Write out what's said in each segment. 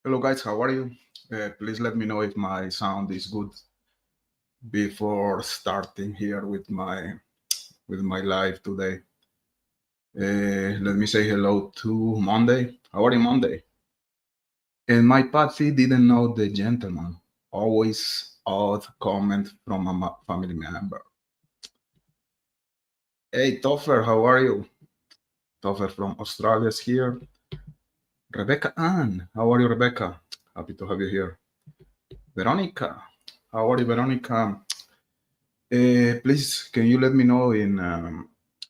Hello guys, how are you? Please let me know if my sound is good before starting here with my live today. Let me say hello to Monday. How are you, Monday? And my Patsy didn't know the gentleman. Always odd comment from a family member. Hey, Toffer, how are you? Toffer from Australia is here. Rebecca Ann, how are you, Rebecca? Happy to have you here. Veronica, how are you, Veronica? Please, can you let me know in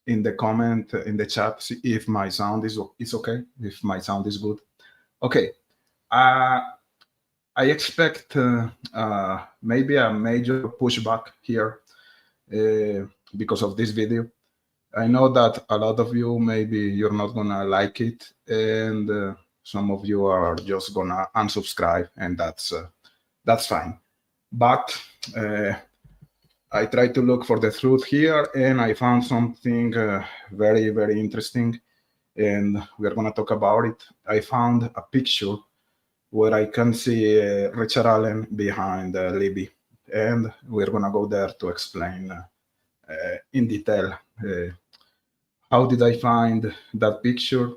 the comment in the chat if my sound is okay, if my sound is good. Okay, uh, I expect maybe a major pushback here because of this video. I know that a lot of you maybe you're not gonna like it, and some of you are just gonna unsubscribe, and that's fine. But I tried to look for the truth here, and I found something very, very interesting, and we're going to talk about it. I found a picture where I can see Richard Allen behind Libby, and we're going to go there to explain in detail how did I find that picture,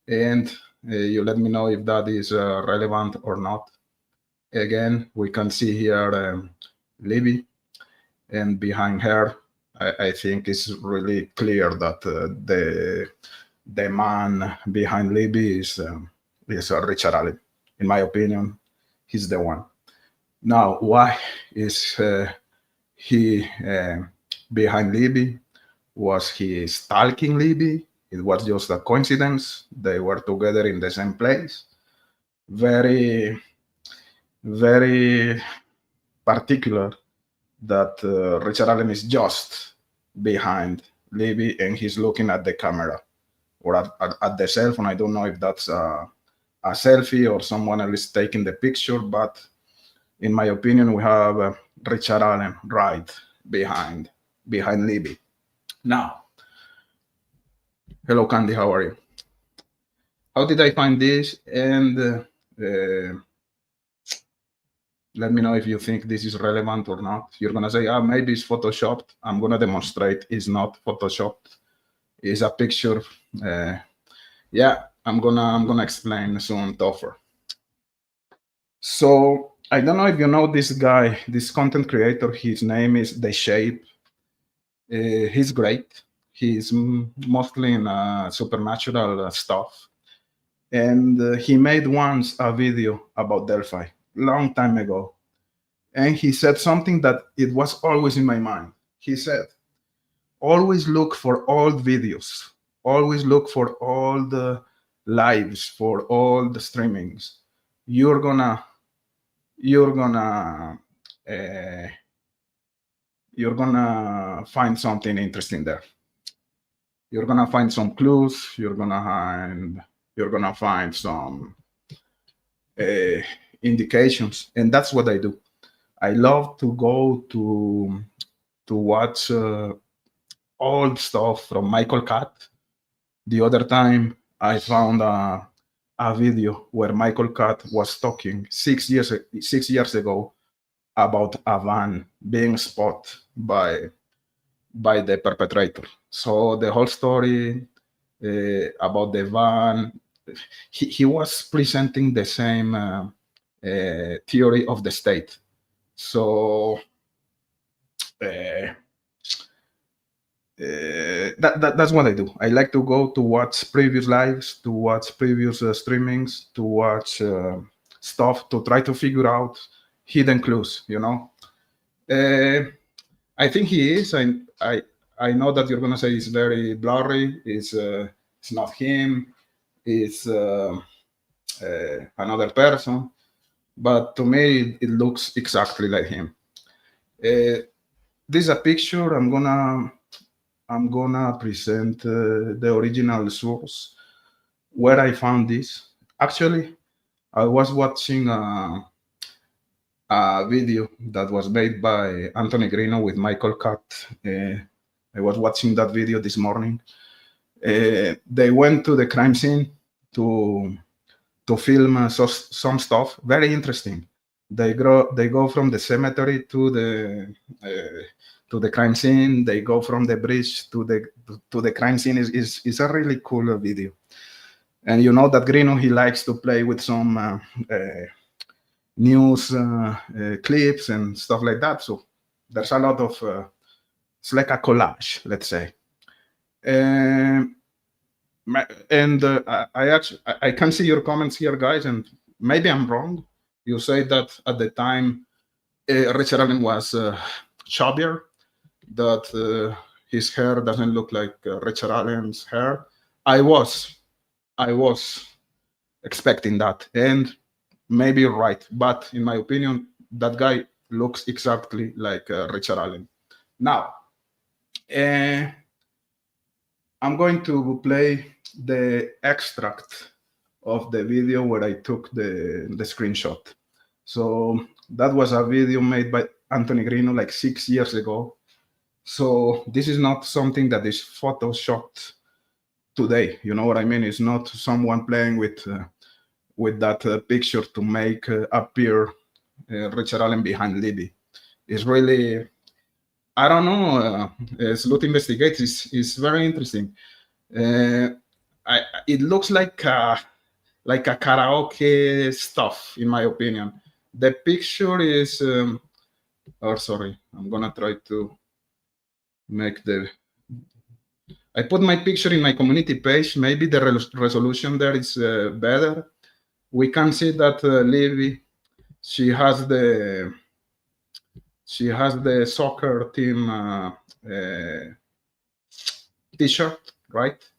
and you let me know if that is relevant or not. Again, we can see here Libby, and behind her, I think it's really clear that the man behind Libby is Richard Allen. In my opinion, he's the one. Now, why is he behind Libby? Was he stalking Libby? It was just a coincidence. They were together in the same place. Very, very particular that Richard Allen is just behind Libby and he's looking at the camera or at the cell phone. I don't know if that's a selfie or someone else taking the picture, but in my opinion, we have Richard Allen right behind Libby. Now, hello Candy, how are you? How did I find this? And let me know if you think this is relevant or not. You're gonna say, maybe it's photoshopped. I'm gonna demonstrate it's not photoshopped. It's a picture. Yeah, I'm gonna explain soon, Toffer. So I don't know if you know this guy, this content creator. His name is The Shape. He's great. He's mostly in supernatural stuff, and he made once a video about Delphi, long time ago. And he said something that it was always in my mind. He said, always look for old videos, always look for all the lives, for all the streamings. You're gonna uh, you're gonna find something interesting there. You're gonna find some clues. You're gonna find some indications, and that's what I do. I love to go to watch old stuff from Michael Catt. The other time I found a video where Michael Catt was talking 6 years ago about a van being spotted by the perpetrator. So the whole story about the van, he was presenting the same theory of the state. So that's what I do. I like to go to watch previous lives, to watch previous streamings, to watch stuff to try to figure out hidden clues. I think he is. I know that you're gonna say it's very blurry. It's not him. It's another person. But to me, it looks exactly like him. This is a picture. I'm gonna present the original source where I found this. Actually, I was watching a video that was made by Anthony Grino with Michael Catt. I was watching that video this morning. They went to the crime scene to film some stuff. Very interesting. They go from the cemetery to the crime scene. They go from the bridge to the crime scene. Is a really cool video. And you know that Grino, he likes to play with some news clips and stuff like that. So there's a lot of it's like a collage, let's say. And I can see your comments here, guys, and maybe I'm wrong. You say that at the time Richard Allen was chubbier, that his hair doesn't look like Richard Allen's hair. I was expecting that, and maybe you're right, but in my opinion, that guy looks exactly like Richard Allen. Now, I'm going to play the extract of the video where I took the screenshot. So that was a video made by Anthony Grino like 6 years ago. So this is not something that is photoshopped today. You know what I mean? It's not someone playing with that picture to make appear Richard Allen behind Libby. It's really, I don't know. Sleuth Investigates is very interesting. It looks like a karaoke stuff, in my opinion. The picture is, sorry, I'm gonna try to make I put my picture in my community page. Maybe the resolution there is better. We can see that Livy, she has the soccer team t-shirt, right?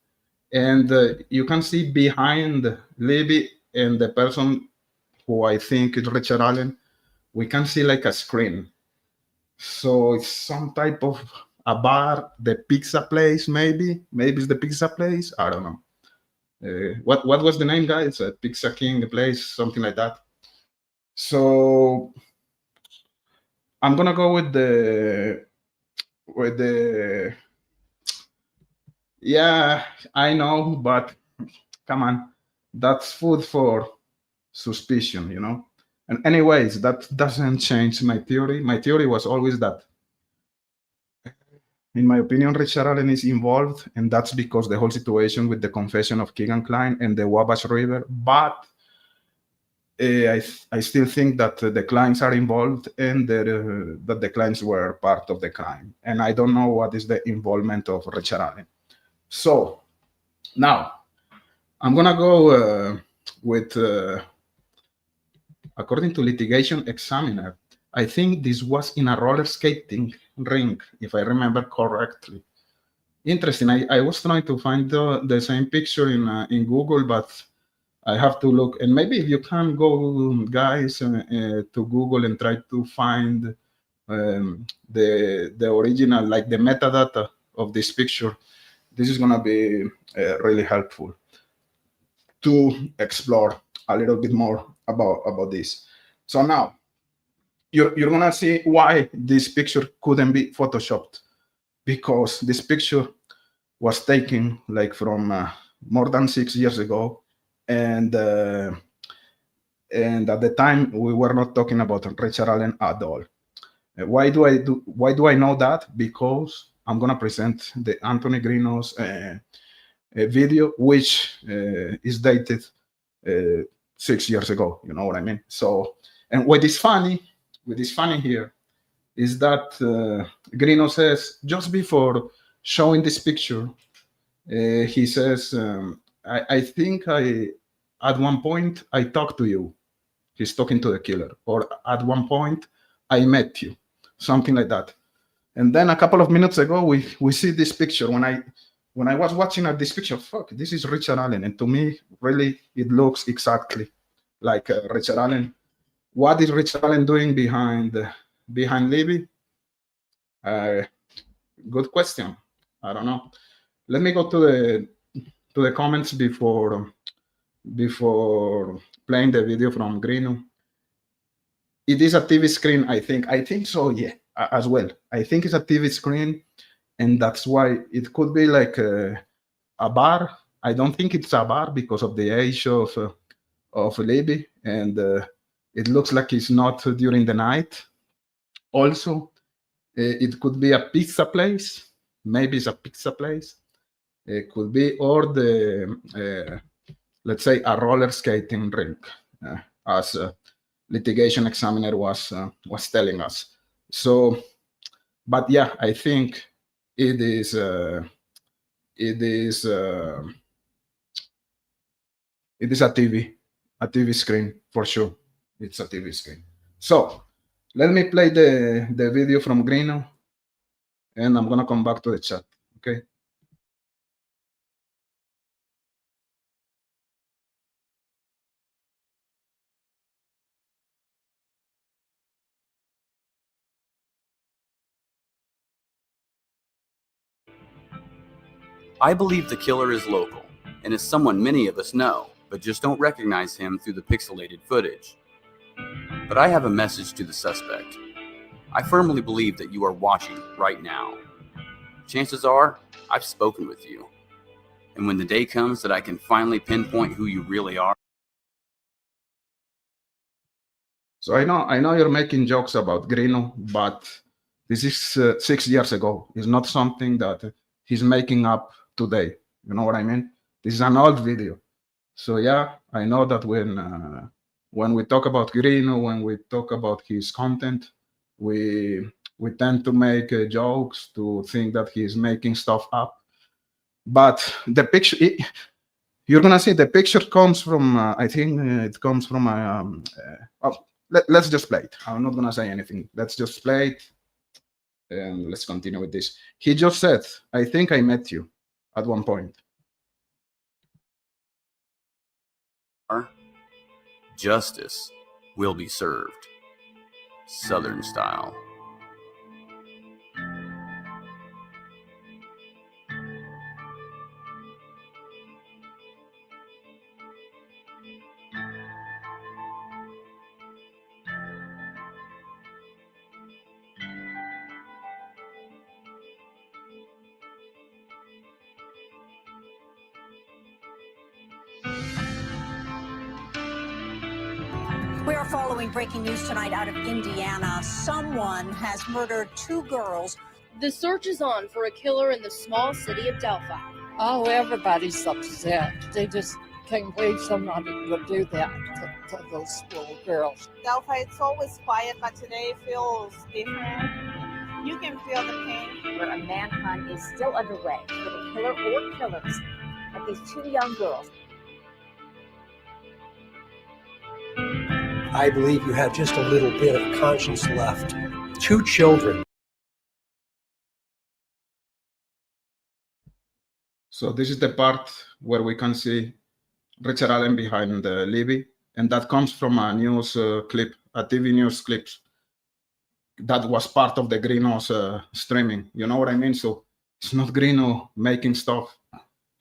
And you can see behind Libby and the person who I think is Richard Allen, we can see like a screen. So it's some type of a bar, the pizza place, maybe it's the pizza place. I don't know. What was the name, guys? Pizza King place, something like that. So I'm gonna go with the yeah, I know, but come on, that's food for suspicion, you know. And anyways, that doesn't change my theory. My theory was always that, in my opinion, Richard Allen is involved, and that's because the whole situation with the confession of Keegan Kline and the Wabash River. But I still think that the Klines are involved and that the Klines were part of the crime. And I don't know what is the involvement of Richard Allen. So now I'm gonna go with, according to Litigation Examiner, I think this was in a roller skating ring, if I remember correctly. Interesting. I was trying to find the same picture in Google, but I have to look. And maybe if you can go, guys, to Google and try to find the original, like the metadata of this picture, this is gonna be really helpful to explore a little bit more about this. So now you're gonna see why this picture couldn't be photoshopped, because this picture was taken like from more than 6 years ago, and at the time we were not talking about Richard Allen at all. Why do I know that? Because I'm gonna present the Anthony Grino's video, which is dated 6 years ago. You know what I mean? So, and what is funny here is that Grino says, just before showing this picture, he says, I think at one point I talked to you. He's talking to the killer. Or at one point I met you, something like that. And then a couple of minutes ago, we see this picture. When I was watching at this picture, fuck, this is Richard Allen. And to me, really, it looks exactly like Richard Allen. What is Richard Allen doing behind Libby? Good question. I don't know. Let me go to the comments before playing the video from Grino. It is a TV screen, I think. I think so, yeah, as well. I think it's a TV screen, and that's why it could be like a bar. I don't think it's a bar because of the age of of Libby, and it looks like it's not during the night. Also, it could be a pizza place. Maybe it's a pizza place. It could be, or the let's say a roller skating rink, as litigation examiner was telling us. So, but yeah, I think it is it is uh, it is a TV screen for sure. It's a TV screen. So let me play the video from Greeno, and I'm gonna come back to the chat. Okay. I believe the killer is local and is someone many of us know, but just don't recognize him through the pixelated footage. But I have a message to the suspect. I firmly believe that you are watching right now. Chances are, I've spoken with you. And when the day comes that I can finally pinpoint who you really are. So I know you're making jokes about Greeno, but this is 6 years ago. It's not something that he's making up today. You know what I mean? This is an old video. So yeah, I know that when we talk about Greeno, when we talk about his content, we tend to make jokes, to think that he's making stuff up. But the picture, you're gonna see the picture comes from. I think it comes from. Let's just play it. I'm not gonna say anything. Let's just play it, and let's continue with this. He just said, "I think I met you at one point." Justice will be served. Southern style. We are following breaking news tonight out of Indiana. Someone has murdered 2 girls. The search is on for a killer in the small city of Delphi. Oh, everybody's upset. They just can't believe somebody would do that to those little girls. Delphi, it's always quiet, but today feels different. You can feel the pain. Where a manhunt is still underway for the killer or killers of these 2 young girls. I believe you have just a little bit of conscience left. 2 children. So this is the part where we can see Richard Allen behind Libby, and that comes from a news clip, a TV news clip that was part of the Greeno's streaming. You know what I mean? So it's not Greeno making stuff.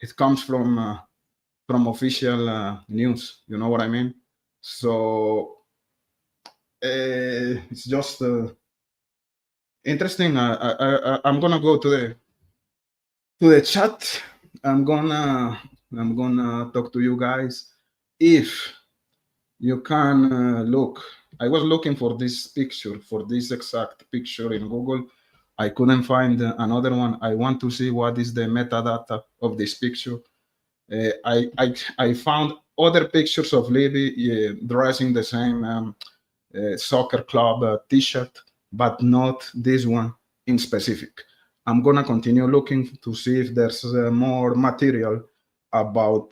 It comes from official news. You know what I mean? So it's just interesting. I'm gonna go to the chat. I'm gonna talk to you guys. If you can look, I was looking for this picture, for this exact picture in Google. I couldn't find another one. I want to see what is the metadata of this picture. I found other pictures of Libby dressing the same soccer club T-shirt, but not this one in specific. I'm gonna continue looking to see if there's more material about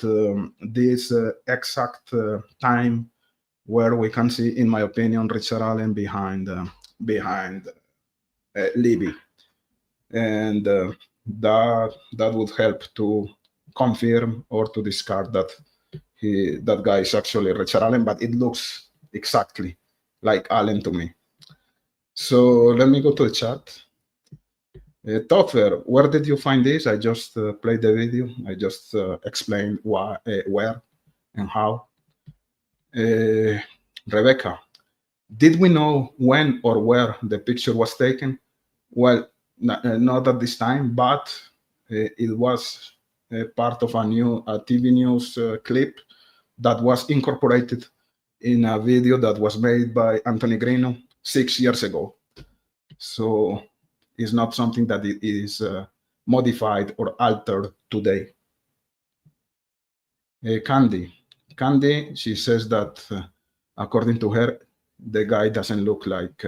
this exact time where we can see, in my opinion, Richard Allen behind Libby, and that would help to confirm or to discard that that guy is actually Richard Allen, but it looks exactly like Allen to me. So let me go to the chat. Topher, where did you find this? I just played the video. I just explained why, where, and how. Rebecca, did we know when or where the picture was taken? Well, not at this time, but it was part of a TV news clip that was incorporated in a video that was made by Anthony Grino 6 years ago. So it's not something that it is modified or altered today. Candy, she says that according to her, the guy doesn't look like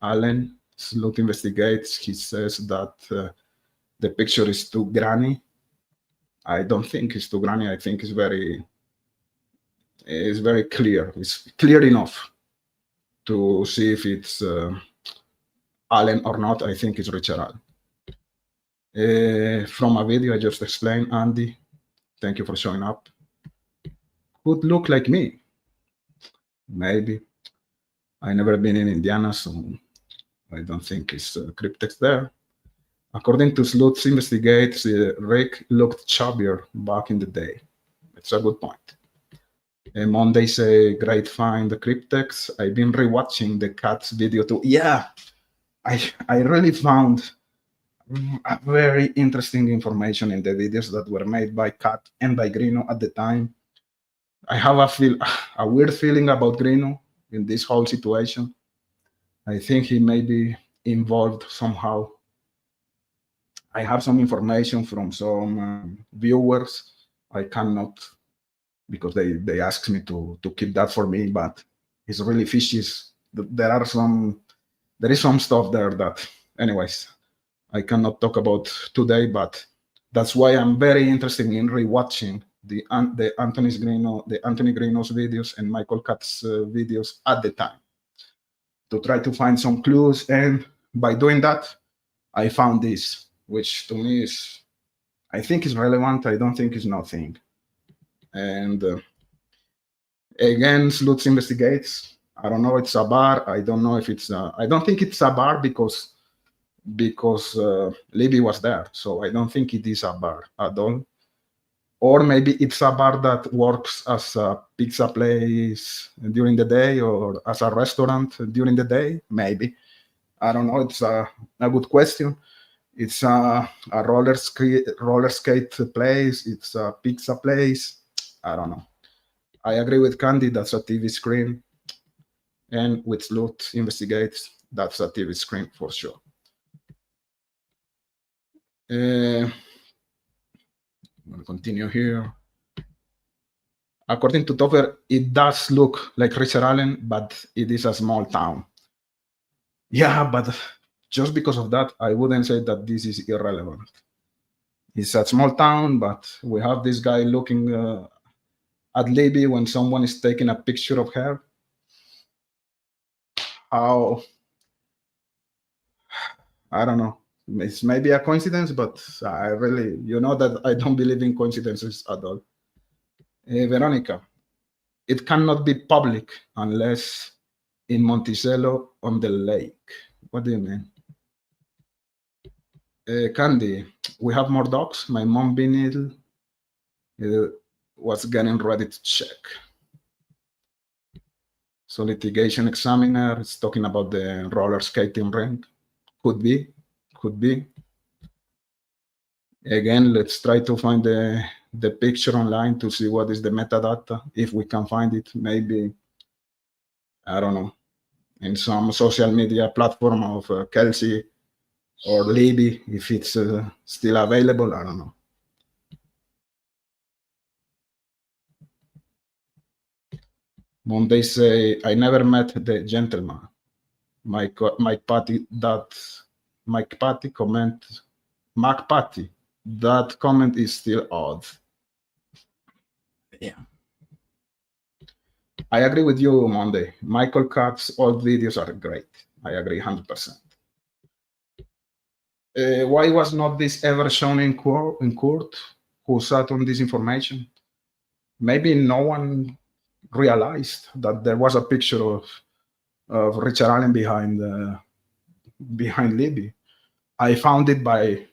Allen. Sleuth investigates. He says that the picture is too grainy. I don't think it's too grainy. I think it's very clear. It's clear enough to see if it's Allen or not. I think it's Richard Allen. From a video I just explained, Andy, thank you for showing up. Could look like me. Maybe. I never been in Indiana, so I don't think it's cryptex there. According to Sleuths Investigates, Rick looked chubbier back in the day. It's a good point. Monday say, great find the cryptex. I've been rewatching the Cats video too. Yeah, I really found a very interesting information in the videos that were made by Cat and by Grino at the time. I have a weird feeling about Grino in this whole situation. I think he may be involved somehow. I have some information from some viewers. I cannot, because they asked me to keep that for me, but it's really fishy. There is some stuff there that, anyways, I cannot talk about today, but that's why I'm very interested in rewatching the Anthony Grino's videos and Michael Katz's videos at the time to try to find some clues. And by doing that, I found this, which to me is, I think is relevant. I don't think it's nothing. And again, Sleuths Investigates. I don't know. It's a bar. I don't know if it's. I don't think it's a bar because Libby was there. So I don't think it is a bar at all. Or maybe it's a bar that works as a pizza place during the day or as a restaurant during the day. Maybe. I don't know. It's a good question. It's a roller skate place. It's a pizza place. I don't know. I agree with Candy. That's a TV screen. And with Sleuth Investigates, that's a TV screen for sure. I'm going to continue here. According to Topher, it does look like Richard Allen, but it is a small town. Yeah, but just because of that, I wouldn't say that this is irrelevant. It's a small town, but we have this guy looking at Libby when someone is taking a picture of her. How, I don't know. It's maybe a coincidence, but I really, you know that I don't believe in coincidences at all. Veronica, it cannot be public unless in Monticello on the lake. What do you mean? Candy, we have more dogs. My mom Benil was getting ready to check. So litigation examiner is talking about the roller skating rink. Could be. Again, let's try to find the picture online to see what is the metadata. If we can find it, maybe, I don't know, in some social media platform of Kelsey or Libby, if it's still available, I don't know. Monday say, I never met the gentleman. Mike Patty comment, Mark Patty, that comment is still odd. Yeah. I agree with you, Monday. Michael Katz's old videos are great. I agree 100%. Why was not this ever shown in court? Who sat on this information? Maybe no one realized that there was a picture of Richard Allen behind Libby. I found it by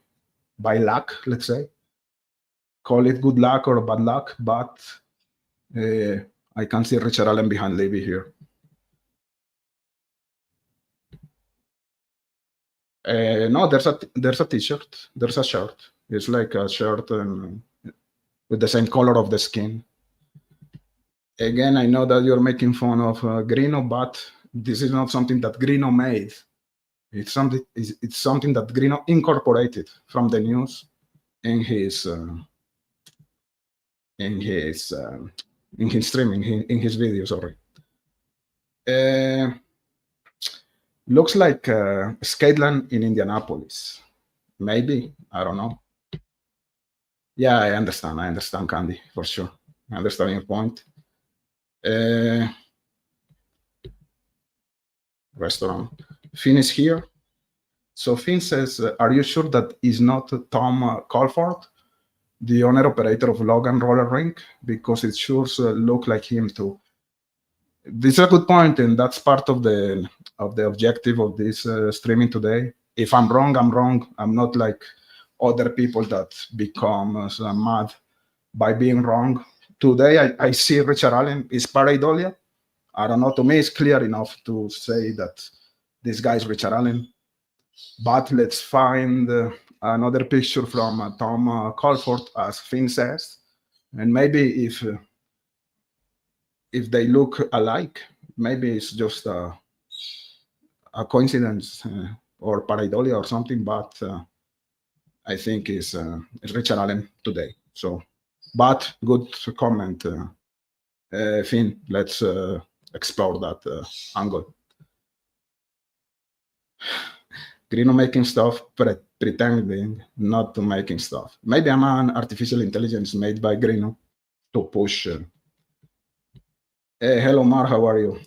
luck, let's say. Call it good luck or bad luck, but I can see Richard Allen behind Libby here. No, there's a t-shirt. There's a shirt. It's like a shirt with the same color of the skin. Again, I know that you're making fun of Greeno, but this is not something that Greeno made. It's something that Greeno incorporated from the news in his streaming, in his video. Sorry. Looks like Skateland in Indianapolis. Maybe, I don't know. Yeah, I understand, Candy, for sure. I understand your point. Restaurant. Finn is here. So Finn says, are you sure that is not Tom Colford, the owner-operator of Logan Roller Rink? Because it sure look like him too. This is a good point, and that's part of the objective of this streaming today. If I'm wrong, I'm wrong. I'm not like other people that become mad by being wrong. Today, I see Richard Allen is Paridolia. I don't know. To me, it's clear enough to say that this guy is Richard Allen. But let's find another picture from Tom Colford, as Finn says, and maybe if they look alike, maybe it's just a coincidence or Paridolia or something. But I think it's Richard Allen today. So, but good comment, Finn. Let's explore that angle. Greeno making stuff, pretending not to making stuff. Maybe I'm an artificial intelligence made by Greeno to push. Hello, Mar. How are you?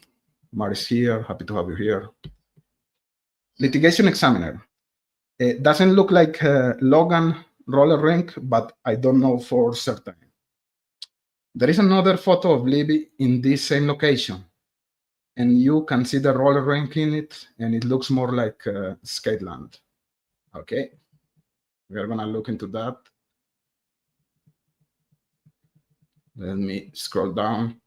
Mar is here. Happy to have you here. Litigation examiner. It doesn't look like Logan Roller Rink, but I don't know for certain. There is another photo of Libby in this same location, and you can see the roller rink in it, and it looks more like Skateland. Okay, we are gonna look into that. Let me scroll down.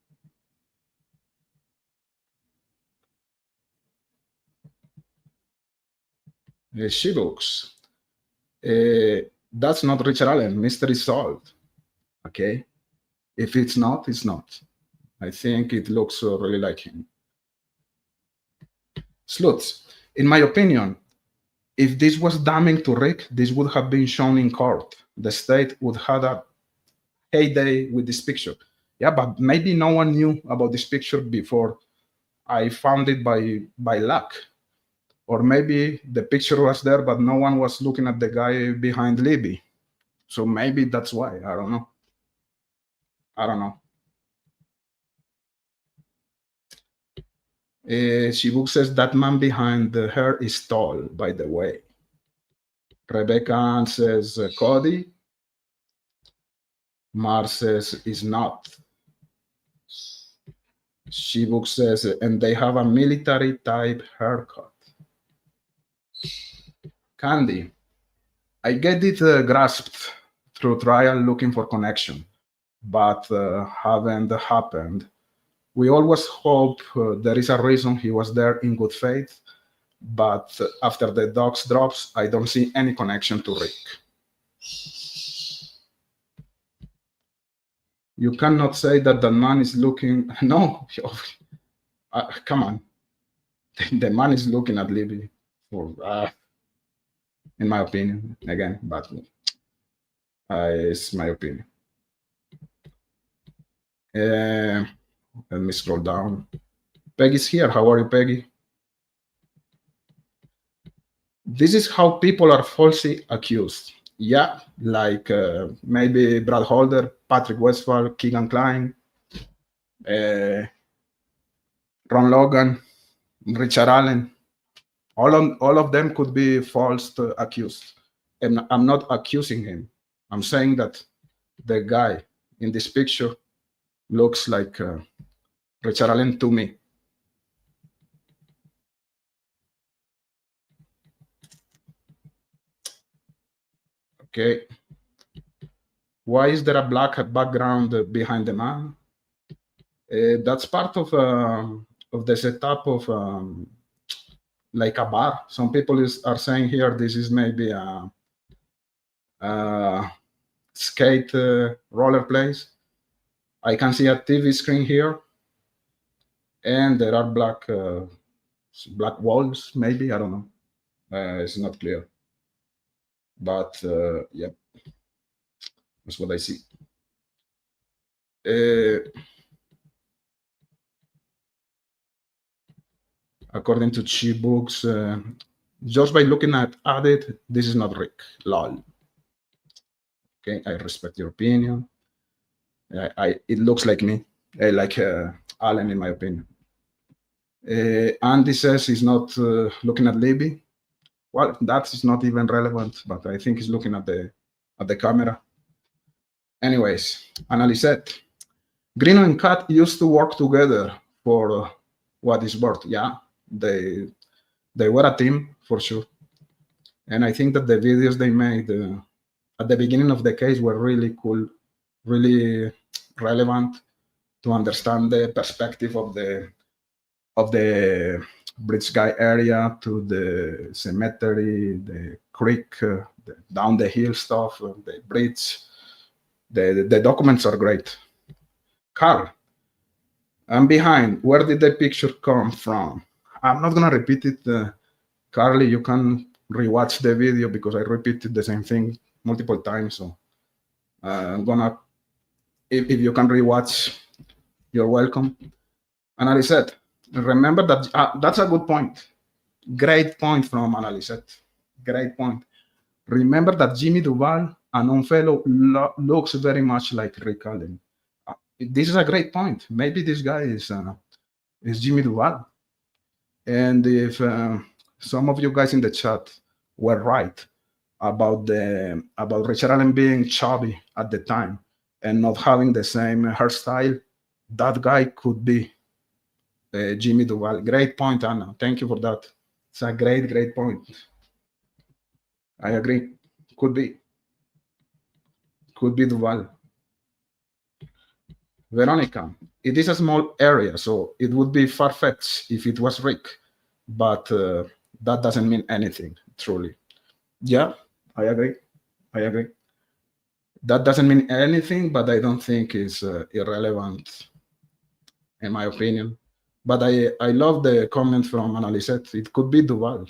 She books. That's not Richard Allen. Mystery solved. Okay, if it's not, it's not. I think it looks really like him. Sleuths. In my opinion, if this was damning to Rick, this would have been shown in court. The state would have a heyday with this picture. Yeah, but maybe no one knew about this picture before. I found it by luck. Or maybe the picture was there, but no one was looking at the guy behind Libby. So maybe that's why. I don't know. I don't know. Shibuk says that man behind her is tall, by the way. Rebecca says Cody. Mar says is not. Shibuk says, and they have a military type haircut. Candy, I get it grasped through trial looking for connection, but haven't happened. We always hope there is a reason he was there in good faith, but after the dogs drops, I don't see any connection to Rick. You cannot say that the man is looking, no, come on. The man is looking at Libby for, in my opinion, again, but it's my opinion. Let me scroll down. Peggy's here. How are you, Peggy? This is how people are falsely accused. Yeah, like maybe Brad Holder, Patrick Westphal, Keegan Klein, Ron Logan, Richard Allen. All of them could be false accused. And I'm not accusing him. I'm saying that the guy in this picture looks like Richard Allen to me. Okay. Why is there a black background behind the man? That's part of the setup of like a bar. Some people are saying here this is maybe a skate roller place. I can see a TV screen here, and there are black walls, maybe, I don't know. It's not clear. But yeah, that's what I see. According to Chi Books, just by looking at it, this is not Rick. Lol. Okay, I respect your opinion. It looks like me, like Alan, in my opinion. Andy says he's not looking at Libby. Well, that is not even relevant, but I think he's looking at the camera. Anyways, Annalise, Green and Cat used to work together for what is worth. Yeah, they were a team for sure. And I think that the videos they made at the beginning of the case were really cool, really relevant to understand the perspective of the bridge guy area to the cemetery, the creek, down the hill stuff, the bridge. The documents are great. Carl, I'm behind. Where did the picture come from? I'm not gonna repeat it. Carly, you can rewatch the video because I repeated the same thing multiple times. So I'm gonna, if you can rewatch, you're welcome. Annalise, remember that that's a good point. Great point from Annalise. Great point. Remember that Jimmy Duval, an unknown fellow, looks very much like Rick Allen. This is a great point. Maybe this guy is Jimmy Duval. And if some of you guys in the chat were right about Richard Allen being chubby at the time and not having the same hairstyle, that guy could be Jimmy Duval. Great point, Anna. Thank you for that. It's a great point. I agree. Could be Duval. Veronica, it is a small area, so it would be far-fetched if it was Rick, but that doesn't mean anything, truly. Yeah, I agree. That doesn't mean anything, but I don't think it's irrelevant, in my opinion. But I love the comment from Annalise. It could be Duval.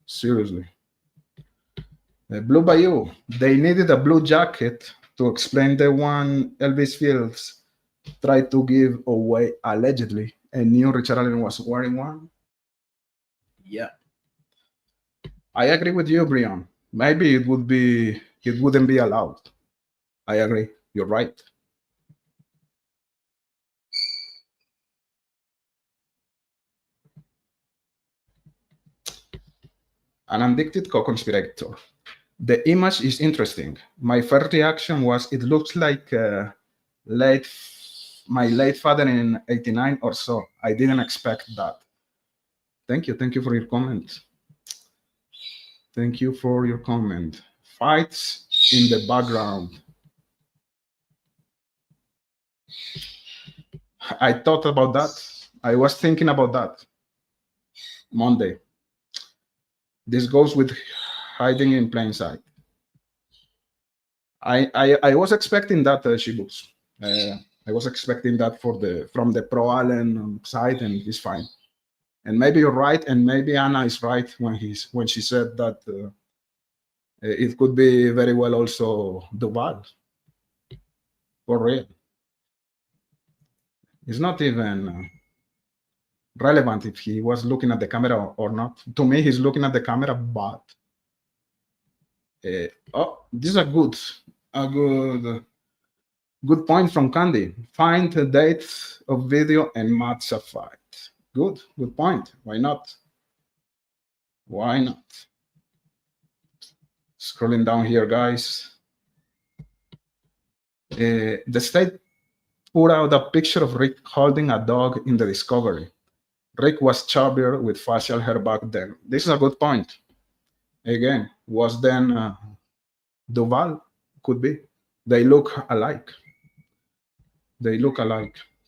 Seriously. Blue Bayou, they needed a blue jacket to explain the one Elvis Fields tried to give away allegedly, and knew Richard Allen was wearing one. Yeah, I agree with you, Brian. Maybe it wouldn't be allowed. I agree. You're right. An addicted co-conspirator. The image is interesting. My first reaction was it looks like my late father in '89 or so. I didn't expect that. Thank you for your comment. Thank you for your comment. Fights in the background. I thought about that. I was thinking about that Monday. This goes with hiding in plain sight. I was expecting that, Shibooks. I was expecting that from the pro Allen side, and he's fine. And maybe you're right, and maybe Anna is right when she said that it could be very well also Duval. For real. It's not even relevant if he was looking at the camera or not. To me, he's looking at the camera, but this is a good point from Candy. Find the dates of video and match a fight. Good point. Why not? Scrolling down here, guys. The state put out a picture of Rick holding a dog in the Discovery. Rick was chubbier with facial hair back then. This is a good point. Again, was then Duval? Could be. They look alike.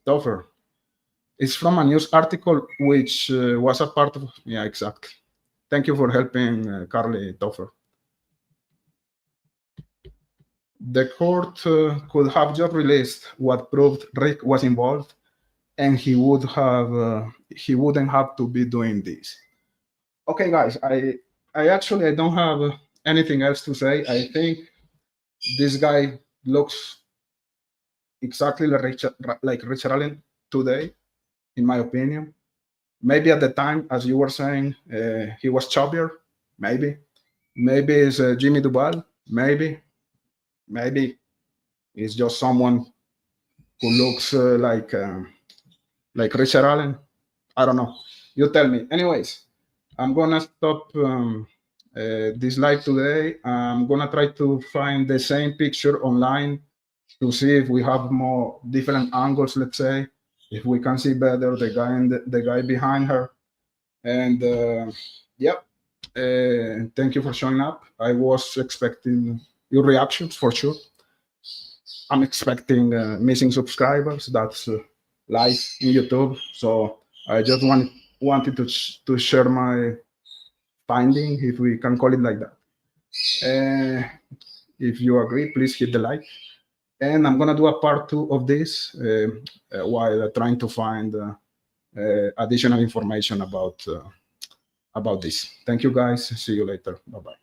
Topher. It's from a news article which was a part of. Yeah, exactly. Thank you for helping, Carly Topher. the court could have just released what proved Rick was involved, and he wouldn't have to be doing this. Okay, guys, I actually don't have anything else to say. I think this guy looks exactly like Richard Allen today, in my opinion. Maybe at the time, as you were saying, he was chubbier. Maybe it's Jimmy Duval. Maybe it's just someone who looks like Richard Allen. I don't know. You tell me. Anyways, I'm gonna stop this live today. I'm gonna try to find the same picture online to see if we have more different angles. Let's say if we can see better the guy and the guy behind her. And yep. Thank you for showing up. I was expecting your reactions for sure. I'm expecting missing subscribers. That's live in YouTube. So I just wanted to share my finding, if we can call it like that. If you agree, please hit the like. And I'm gonna do a part 2 of this while trying to find additional information about this. Thank you, guys. See you later. Bye-bye.